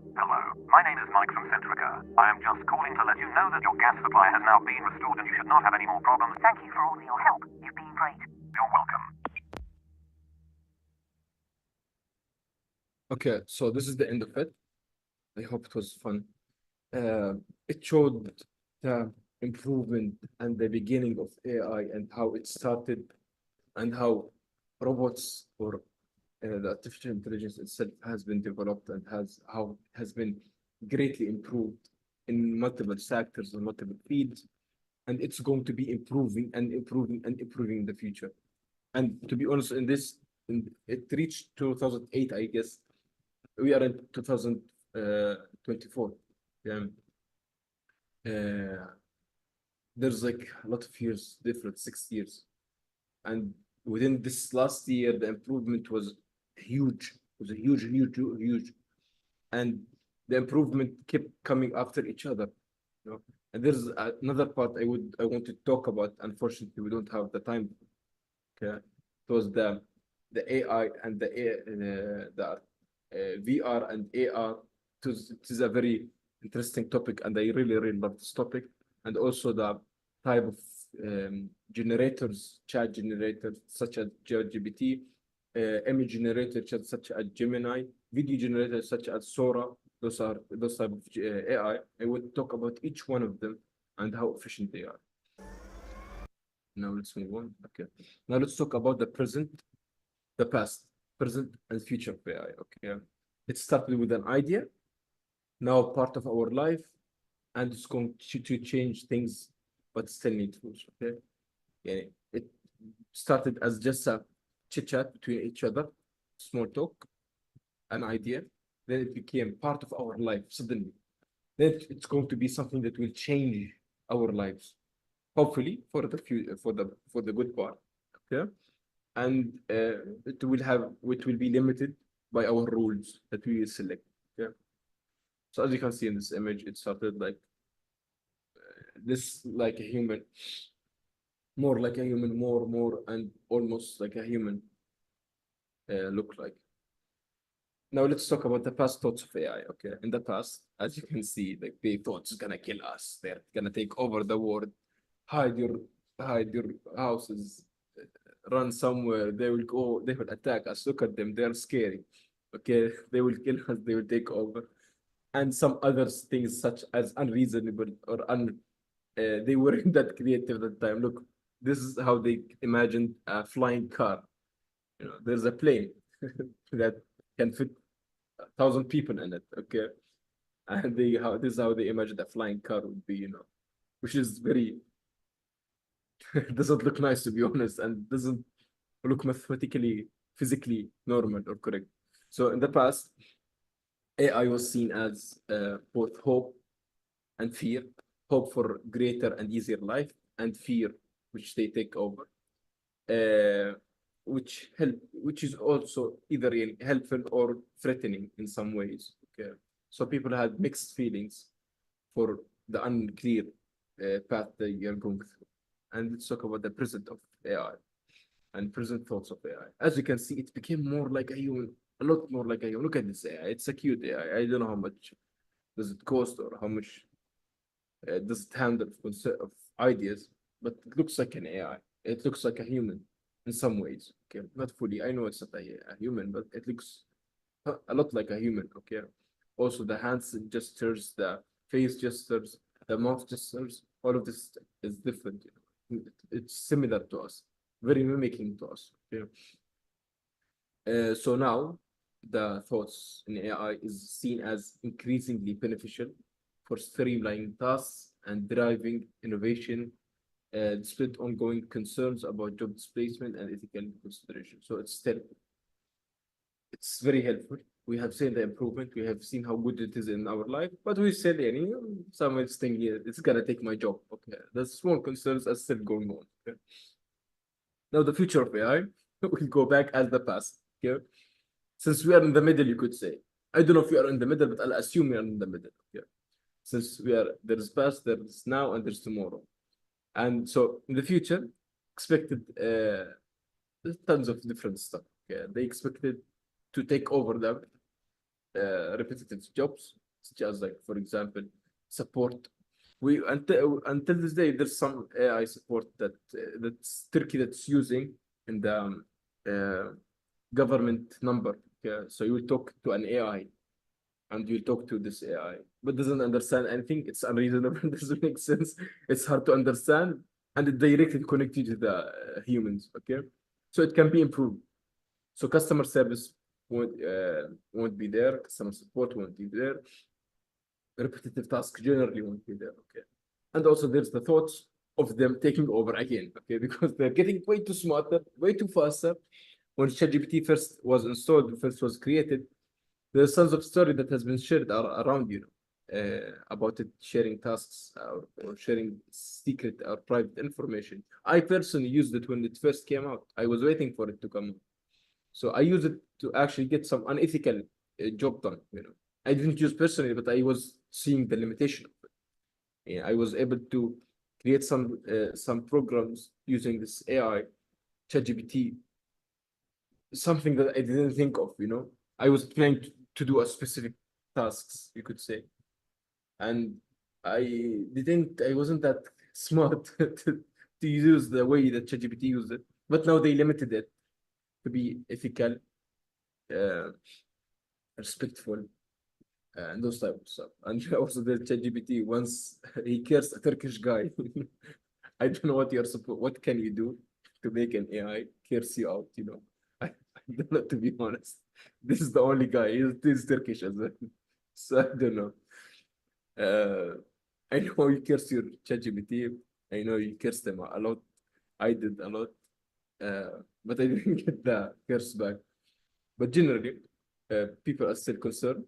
Hello. My name is Mike from Centrica. I am just calling to let you know that your gas supply has now been restored and you should not have any more problems. Thank you for all of your help. You've been great. You're welcome. Okay, so this is the end of it. I hope it was fun. It showed the improvement and the beginning of AI and how it started and how robots or the artificial intelligence itself has been developed and has been greatly improved in multiple sectors and multiple fields. And it's going to be improving and improving and improving in the future. And to be honest, it reached 2008, I guess. We are in 2024. Yeah. there's like a lot of years different, 6 years, and within this last year, the improvement was huge. It was a huge, and the improvement kept coming after each other. You know, and there's another part I want to talk about. Unfortunately, we don't have the time. Okay, it was the AI and the VR and AR. It is a very interesting topic, and I really love this topic. And also the type of generators, chat generators such as ChatGPT, image generators such as Gemini, video generators such as Sora. Those type of AI. I would talk about each one of them and how efficient they are. Now let's move on. Okay. Now let's talk about the present, the past, present, and future of AI. Okay. It started with an idea, now part of our life, and it's going to change things, but still need tools. Okay. Yeah. It started as just a chit chat between each other, small talk, an idea. Then it became part of our life suddenly. Then it's going to be something that will change our lives, hopefully for the future, for the good part. Okay, and it will be limited by our rules that we will select. Okay, so as you can see in this image, it started like this, like a human, more like a human, more and almost like a human look like. Now let's talk about the past thoughts of AI. Okay, in the past, as you can see, like they thought it's gonna kill us. They're gonna take over the world. Hide your houses. Run somewhere. They will go. They will attack us. Look at them. They are scary. Okay, they will kill us. They will take over, and some other things such as unreasonable or they weren't that creative at the time. Look, this is how they imagined a flying car. You know, there's a plane that can fit 1,000 people in it. Okay, and this is how they imagined a flying car would be. You know, which is very doesn't look nice, to be honest, and doesn't look mathematically, physically normal or correct. So in the past, AI was seen as both hope and fear. Hope for greater and easier life, and fear, which they take over. Which is also either helpful or threatening in some ways. Okay, so people had mixed feelings for the unclear path that you're going through. And let's talk about the present of AI and present thoughts of AI. As you can see, it became more like a human, a lot more like a human. Look at this AI. It's a cute AI. I don't know how much does it cost or how much does it handle of ideas, but it looks like an AI. It looks like a human in some ways. Okay, not fully. I know it's not a human, but it looks a lot like a human. Okay. Also, the hands gestures, the face gestures, the mouth gestures, all of this is different. You know? It's similar to us, very mimicking to us. Okay. So now the thoughts in AI is seen as increasingly beneficial for streamlining tasks and driving innovation, despite ongoing concerns about job displacement and ethical consideration. So it's very helpful. We have seen the improvement. We have seen how good it is in our life, but we still, some is thinking it's gonna take my job. Okay, the small concerns are still going on. Okay? Now the future of AI will go back as the past. Okay, since we are in the middle, you could say. I don't know if we are in the middle, but I'll assume we are in the middle. Okay, since there's past, there's now, and there's tomorrow, and so in the future, expected tons of different stuff. Okay, they expected to take over the repetitive jobs, such as, like, for example, support. We until this day, there's some AI support that's Turkey that's using in the government number. Okay, so you will talk to an AI, and you talk to this AI, but doesn't understand anything. It's unreasonable. Doesn't make sense. It's hard to understand, and it directly connects you to the humans. Okay, so it can be improved. So customer service won't be there. Customer support won't be there. Repetitive tasks generally won't be there. Okay, and also there's the thoughts of them taking over again. Okay, because they're getting way too smarter, way too faster. When ChatGPT first was installed, first was created, there's tons of story that has been shared around. about it sharing tasks or sharing secret or private information. I personally used it when it first came out. I was waiting for it to come out. So I use it to actually get some unethical job done, you know. I didn't use personally, but I was seeing the limitation of it. Yeah, I was able to create some programs using this AI, ChatGPT, something that I didn't think of, you know. I was planning to do a specific tasks, you could say. And I wasn't that smart to use the way that ChatGPT used it. But now they limited it to be ethical, uh, respectful, and those type of stuff. And also the ChatGPT once he cursed a Turkish guy. I don't know what can you do to make an AI curse you out, you know? I don't know, to be honest. This is the only guy. He's Turkish as well. So I don't know. I know you curse your ChatGPT. I know you cursed them a lot. I did a lot. But I didn't get the curse back. But generally, people are still concerned.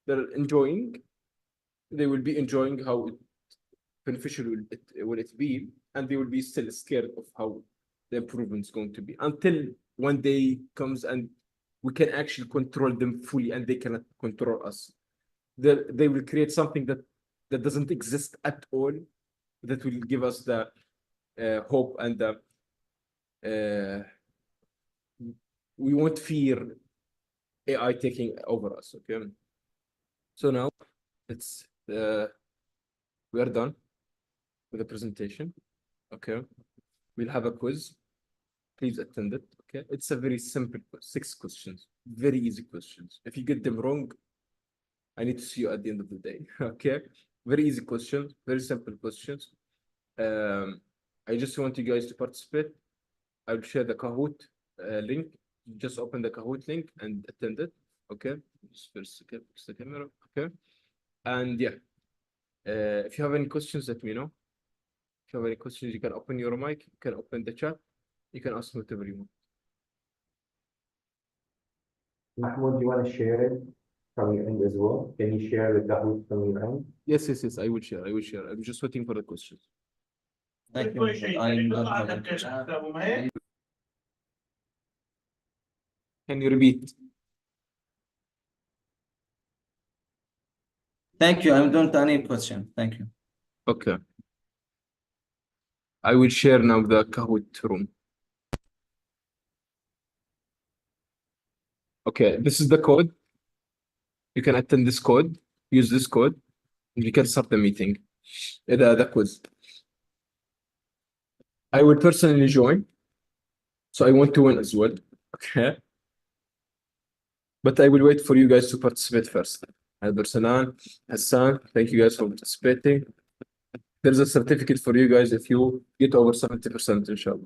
They're enjoying. They will be enjoying how beneficial will it be, and they will be still scared of how the improvement is going to be until one day comes and we can actually control them fully, and they cannot control us. They will create something that doesn't exist at all, that will give us the hope and the we won't fear AI taking over us. Okay, so now it's we are done with the presentation. Okay, we'll have a quiz. Please attend it. Okay, it's a very simple quiz, 6 questions, very easy questions. If you get them wrong, I need to see you at the end of the day. Okay, very easy questions, very simple questions. I just want you guys to participate. I'll share the Kahoot link. Just open the Kahoot link and attend it. Okay, just first fix the camera. Okay, and yeah, if you have any questions, let me know. If you have any questions, you can open your mic, you can open the chat, you can ask me whatever you want. Mahmoud, do you want to share it from your end as well? Can you share the Kahoot from your end? Yes, I will share. I'm just waiting for the questions. Thank you. I'm not having question. Can you repeat? Thank you. I don't any question. Thank you. Okay. I will share now the Kahoot room. Okay, this is the code. You can attend this code, use this code, and you can start the meeting, the quiz. I will personally join, so I want to win as well. Okay. But I will wait for you guys to participate first. Al-Barsalan, Hassan, thank you guys for participating. There's a certificate for you guys if you get over 70%, inshallah.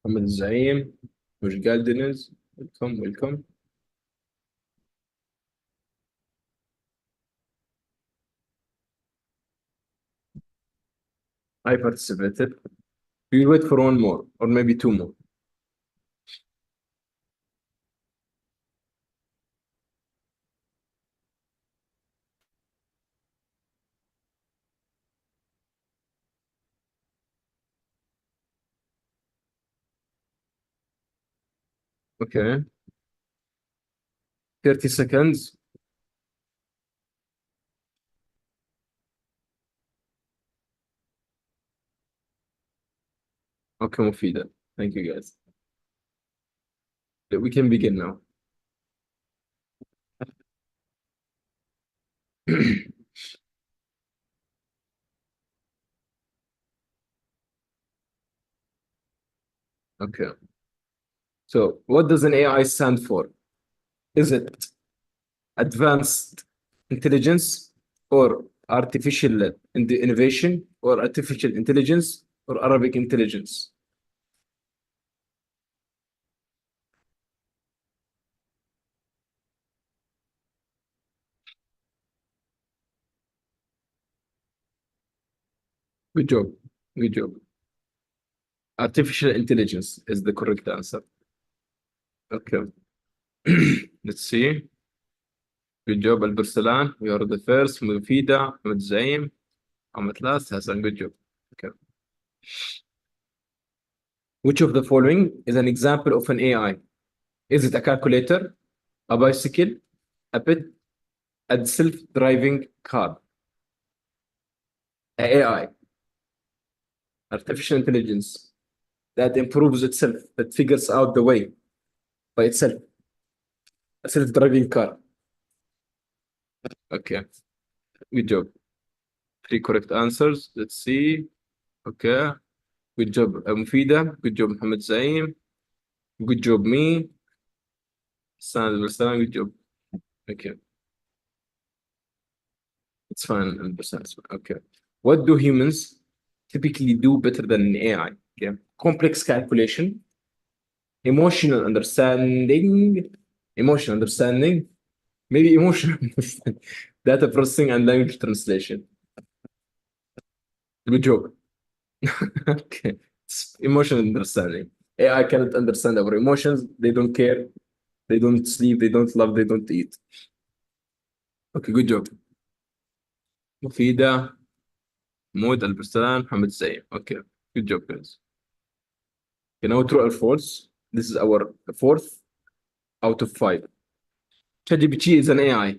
Ahmed Zaim, Mujgal Deniz, welcome. I participated. We'll wait for one more, or maybe 2 more. Okay. 30 seconds. Okay, Mufida. Thank you guys. We can begin now. Okay. So what does an AI stand for? Is it advanced intelligence or artificial innovation or artificial intelligence or Arabic intelligence? Good job. Good job. Artificial intelligence is the correct answer. Okay. Let's see. Good job, Albersalan. You are the first. Mufida, Ahmed Zaim, Ahmed last. Hassan, good job. Okay. Which of the following is an example of an AI? Is it a calculator, a bicycle, a pet, a self-driving car? A AI, artificial intelligence that improves itself, that figures out the way by itself. A self-driving car. Okay, good job. 3 correct answers. Let's see. Okay, good job, Mufida. Good job, Mohammed Zaim. Good job, me. Salam, good job. Okay. It's fine, 100%. Okay. What do humans typically do better than an AI? Okay. Complex calculation, emotional understanding, maybe emotional understanding, data processing, and language translation. Good job. Okay. It's emotional understanding. AI cannot understand our emotions. They don't care. They don't sleep. They don't love. They don't eat. Okay, good job. Mufida, Mood, Albersalan, Mohammed Zaim. Okay, good job, guys. Okay, now true or false. This is our 4th out of 5. ChatGPT is an AI.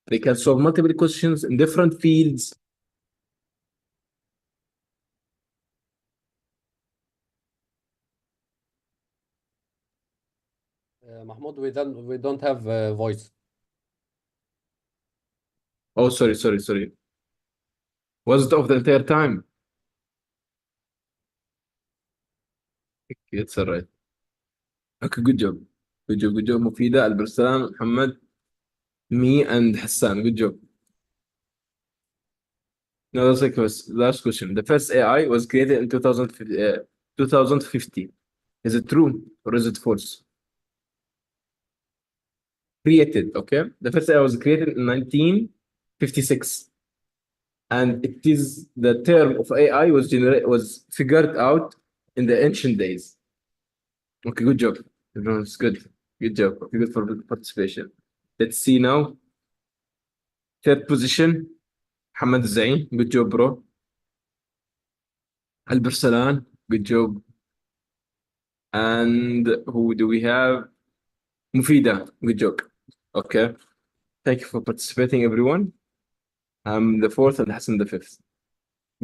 They can solve multiple questions in different fields. Mahmoud, we don't have voice. Oh, sorry. Was it off the entire time? It's all right. Okay, good job. Good job, Mufida, Albersalan, Muhammad, me, and Hassan. Good job. Now, that's like last question. The first AI was created in 2050. Is it true or is it false? Created, okay? The first AI was created in 1956. And it is the term of AI was figured out in the ancient days. Okay, good job. Everyone's good. Good job. Good for participation. Let's see now. 3rd position, Hamad Zain. Good job, bro. Albersalan. Good job. And who do we have? Mufida. Good job. Okay. Thank you for participating, everyone. I'm the 4th and Hassan the 5th.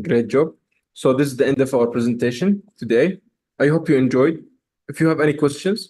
Great job. So this is the end of our presentation today. I hope you enjoyed. If you have any questions,